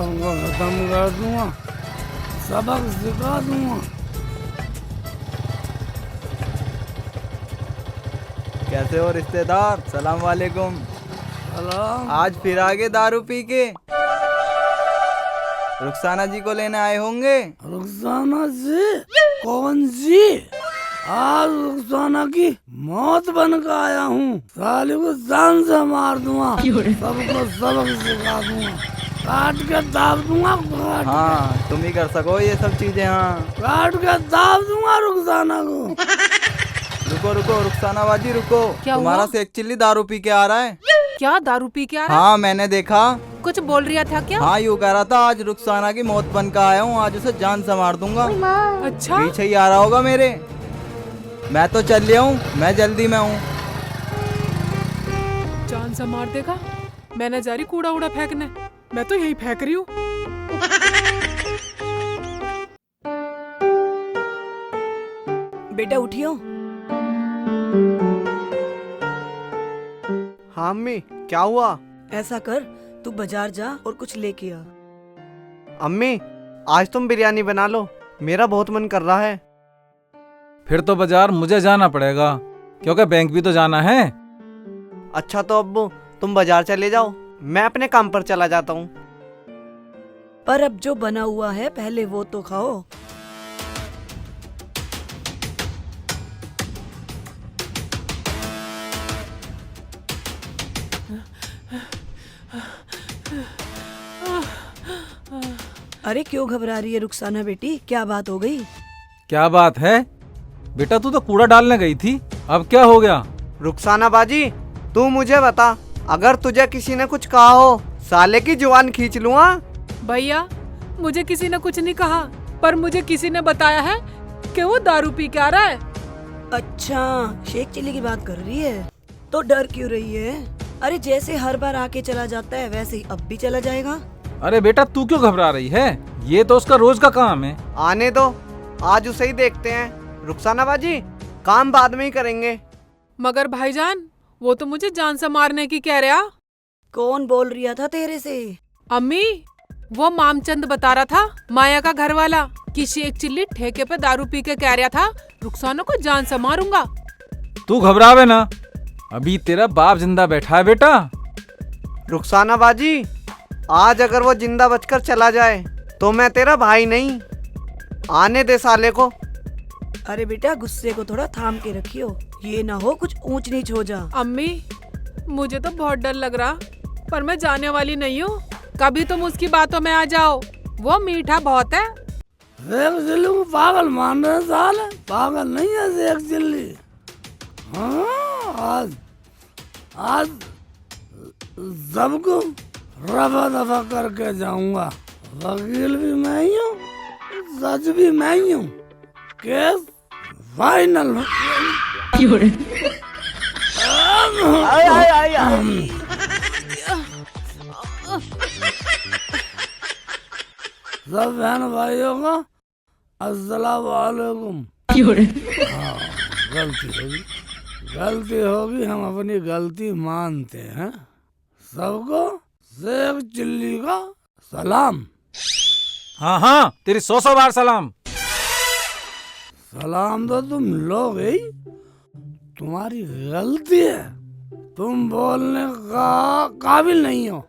सबको खत्म कर दूंगा, सबक सिखा दूंगा। कैसे हो रिश्तेदार? सलाम वालेकुम। सलाम। आज फिर आगे दारू पी के रुखसाना जी को लेने आए होंगे। रुखसाना जी? कौन जी? आज रुखसाना की मौत बन कर आया हूँ। साले को जान से मार दूंगा, सबको सबक सिखा दूंगा, काट के दाब दूंगा, हाँ तुम ही कर सको ये सब चीजें। हाँ काट के दाब दूंगा रुखसाना को। रुको रुको रुखसाना बाजी रुको। तुम्हारा शेख चिल्ली दारू पी के आ रहा है। क्या दारू पी के आ रहा है? हाँ मैंने देखा। कुछ बोल रहा था क्या? हाँ यूँ कह रहा था आज रुखसाना की मौत बन कर आया हूँ, आज उसे जान से मार दूंगा। अच्छा पीछे ही आ रहा होगा मेरे। मैं तो चल लिया हूँ, मैं जल्दी में हूँ। जान से मार देगा? मैं न जा रही कूड़ा उड़ा फेंकने, मैं तो यही फेंक रही हूँ। बेटा उठियो। हाँ अम्मी क्या हुआ? ऐसा कर, तू बाजार जा और कुछ लेके आ। अम्मी आज तुम बिरयानी बना लो, मेरा बहुत मन कर रहा है। फिर तो बाजार मुझे जाना पड़ेगा, क्योंकि बैंक भी तो जाना है। अच्छा तो अब्बू तुम बाजार चले जाओ, मैं अपने काम पर चला जाता हूँ। पर अब जो बना हुआ है पहले वो तो खाओ। अरे क्यों घबरा रही है रुखसाना बेटी, क्या बात हो गई? क्या बात है बेटा, तू तो कूड़ा डालने गई थी, अब क्या हो गया? रुखसाना बाजी तू मुझे बता, अगर तुझे किसी ने कुछ कहा हो साले की जुबान खींच लूँगा। भैया मुझे किसी ने कुछ नहीं कहा, पर मुझे किसी ने बताया है कि वो दारू पी के आ रहा है। अच्छा शेख चिल्ली की बात कर रही है, तो डर क्यों रही है? अरे जैसे हर बार आके चला जाता है वैसे ही अब भी चला जाएगा। अरे बेटा तू क्यों घबरा रही है, ये तो उसका रोज का काम है। आने दो, आज उसे ही देखते हैं। रुखसाना बाजी काम बाद में ही करेंगे। मगर भाईजान वो तो मुझे जान से मारने की कह रहा। कौन बोल रिया था तेरे से? अम्मी वो मामचंद बता रहा था, माया का घर वाला, कि शेख चिल्ली ठेके पे दारू पी के कह रहा था रुखसाना को जान से मारूंगा। तू घबरावे ना, अभी तेरा बाप जिंदा बैठा है बेटा। रुखसाना बाजी आज अगर वो जिंदा बचकर चला जाए तो मैं तेरा भाई नहीं। आने दे साले को। अरे बेटा गुस्से को थोड़ा थाम के रखियो, ये ना हो कुछ ऊंच नीच हो जा। अम्मी मुझे तो बहुत डर लग रहा, पर मैं जाने वाली नहीं हूँ। कभी तुम उसकी बातों में आ जाओ, वो मीठा बहुत है। शेख चिल्ली को पागल मान रहे साले, पागल नहीं है शेख चिल्ली। हाँ आज सबको रफा दफा करके जाऊंगा। वकील भी मैं ही हूँ, सच भी मैं ही हूँ, केस फाइनल। सब बहन भाइयों का अस्सलाम वालेकुम। गलती होगी, हम अपनी गलती मानते हैं। सबको शेख चिल्ली का सलाम। हाँ हाँ तेरी 100 बार सलाम। सलाम तो तुम लोग ही, तुम्हारी गलती है, तुम बोलने का काबिल नहीं हो।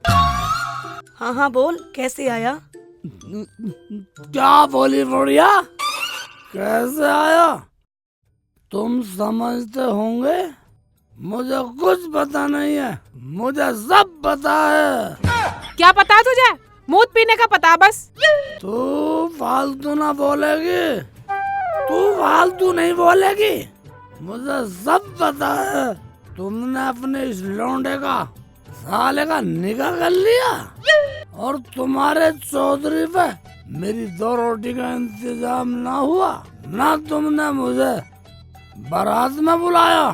हाँ हाँ बोल, कैसे आया? क्या बोली बुढ़िया, कैसे आया? तुम समझते होंगे मुझे कुछ पता नहीं है, मुझे सब पता है। क्या पता है तुझे? मूत पीने का पता बस। तू फालतू ना बोलेगी, तू फालतू नहीं बोलेगी, मुझे सब पता है। तुमने अपने इस लौंडे का साले का निकाह कर लिया और तुम्हारे चौधरी पे मेरी 2 रोटी का इंतजाम ना हुआ, ना तुमने मुझे बारात में बुलाया।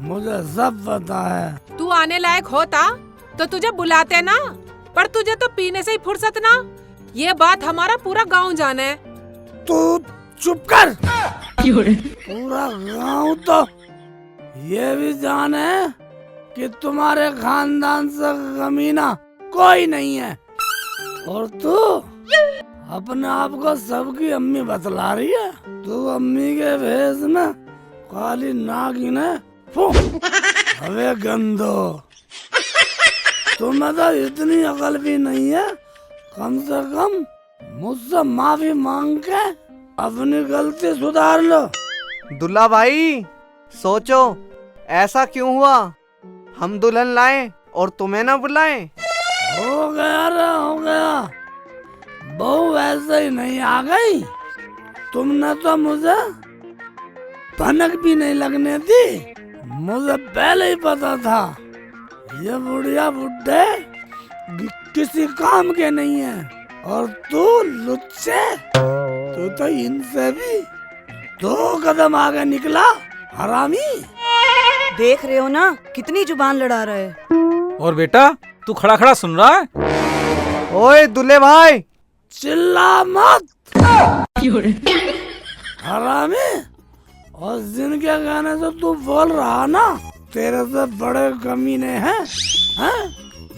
मुझे सब पता है। तू आने लायक होता तो तुझे बुलाते ना, पर तुझे तो पीने से ही फुर्सत ना। ये बात हमारा पूरा गांव जाने है। तू चुप कर। पूरा गांव तो ये भी जाने कि तुम्हारे खानदान से कमीना कोई नहीं है। और तू अपने आप को सबकी अम्मी बतला रही है। तू अम्मी के भेष में काली नागिन है। अबे गंदो, तुम्हें तो इतनी अकल भी नहीं है, कम से कम मुझसे माफी मांग के अपनी गलती सुधार लो। दुल्ला भाई सोचो, ऐसा क्यों हुआ? हम दुल्हन लाए और तुम्हें ना बुलाए? हो गया रे, हो गया। बहू ऐसे ही नहीं आ गई। तुमने तो मुझे भनक भी नहीं लगने दी। मुझे पहले ही पता था ये बुढ़िया बुड्ढे किसी काम के नहीं है। और तू लुच्चे, तू तो इनसे भी 2 कदम आगे निकला, हरामी। देख रहे हो ना कितनी जुबान लड़ा रहा है। और बेटा तू खड़ा खड़ा सुन रहा है? ओए दुल्ले भाई, चिल्ला मत हरामी। और जिनके कहने से तू बोल रहा ना, तेरे से बड़े कमीने हैं।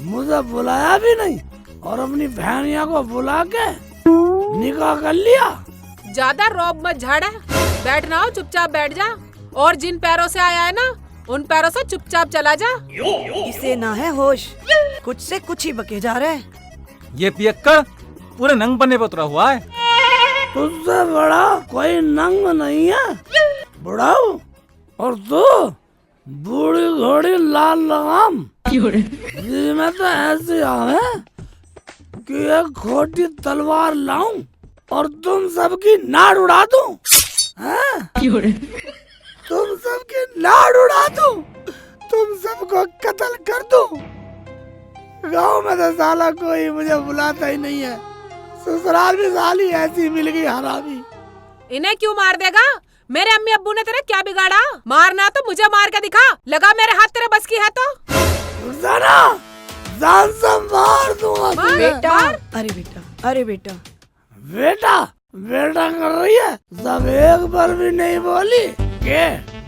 मुझे बुलाया भी नहीं और अपनी बहनिया को बुला के निकाह कर लिया। ज्यादा रौब मत झाड़ा, बैठना हो चुपचाप बैठ जा। और जिन पैरों से आया है ना, उन पैरों से चुपचाप चला जा। इसे ना है होश, कुछ से कुछ ही बके जा रहा है। ये पियक्कड़ पूरे नंग पन्ने पर उतरा हुआ है। तुझसे बड़ा कोई नंग नहीं है बुढ़ाऊ। और तू बूढ़ी घोड़ी लाल लगाम जी में तो ऐसी आवे कि एक खोटी तलवार लाऊं और तुम सबकी नाड़ उड़ा दूं। तुम सबकी नाड़ उड़ा दूं, तुम सबको कत्ल कर दूं। गांव में तो साला कोई मुझे बुलाता ही नहीं है। ससुराल में साली ऐसी मिल गई हरामी। इन्हें क्यों मार देगा? मेरे अम्मी अब्बू ने तेरा क्या बिगाड़ा? मारना तो मुझे मार के दिखा, लगा मेरे हाथ तेरे बस की है तो। रुखसाना, जान से मार दूंगा तुझे। बेटा, अरे बेटा, अरे बेटा, बेटा बेटा कर रही है, सब एक बार भी नहीं बोली के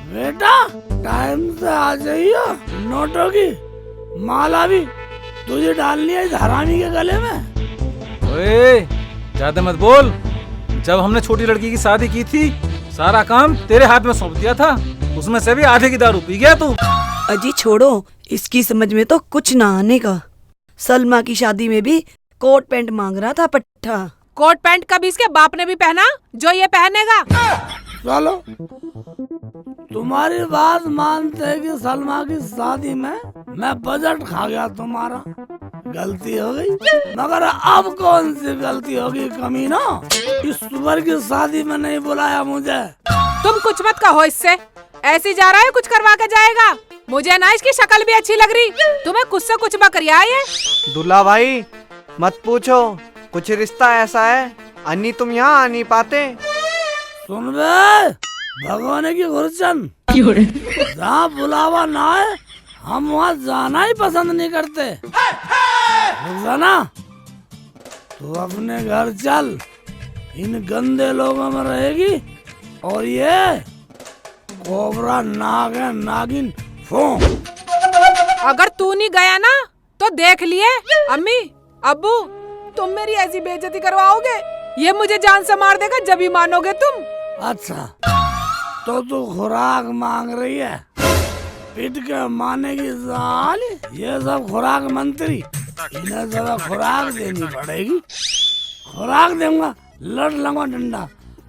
बेटा टाइम से आ जाइयो। नोटों की माला भी तुझे डालनी है इस हरामी के गले में। ओए ज्यादा मत बोल। जब हमने छोटी लड़की की शादी की थी, सारा काम तेरे हाथ में सौंप दिया था। उसमें से भी आधे की दारू पी गया तू। अजी छोड़ो, इसकी समझ में तो कुछ ना आने का। सलमा की शादी में भी कोट पैंट मांग रहा था पट्टा। कोट पैंट कभी इसके बाप ने भी पहना जो ये पहनेगा। चलो तुम्हारी बात मानते हैं कि सलमा की शादी में मैं बजट खा गया, तुम्हारा गलती हो गई। मगर अब कौन सी गलती होगी कमीना? इस सुअर की शादी में नहीं बुलाया मुझे। तुम कुछ मत कहो इससे, ऐसी जा रहा है कुछ करवा के जाएगा। मुझे ना इसकी शक्ल भी अच्छी लग रही। तुम्हें कुछ से कुछ बकरिया है। दुल्ला भाई मत पूछो, कुछ रिश्ता ऐसा है अन्नी तुम यहाँ आ नहीं पाते। सुन बे भगवान की गुरचन, जहाँ बुलावा ना है हम वहाँ जाना ही पसंद नहीं करते। रुखसाना, तू अपने घर चल, इन गंदे लोगों में रहेगी। और ये कोबरा नाग है, नागिन फो। अगर तू नहीं गया ना तो देख लिए अम्मी अब्बू, तुम मेरी ऐसी बेइज्जती करवाओगे। ये मुझे जान से मार देगा, जब ही मानोगे तुम। अच्छा तो तू खुराक मांग रही है, पिट के माने की साली। ये सब खुराक मंत्री, इन्हें जरा खुराक देनी पड़ेगी। खुराक दूंगा, लड़ लूंगा, डंडा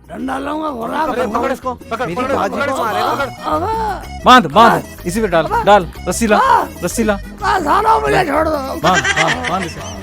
डंडा लूंगा, खुराक पकड़ इसको, मेरी बाजी को मारेगा। बांध बांध इसी पे डाल डाल, रस्सी ला रस्सी ला। साला मुझे छोड़ दो। बांध बांध बांध इसे।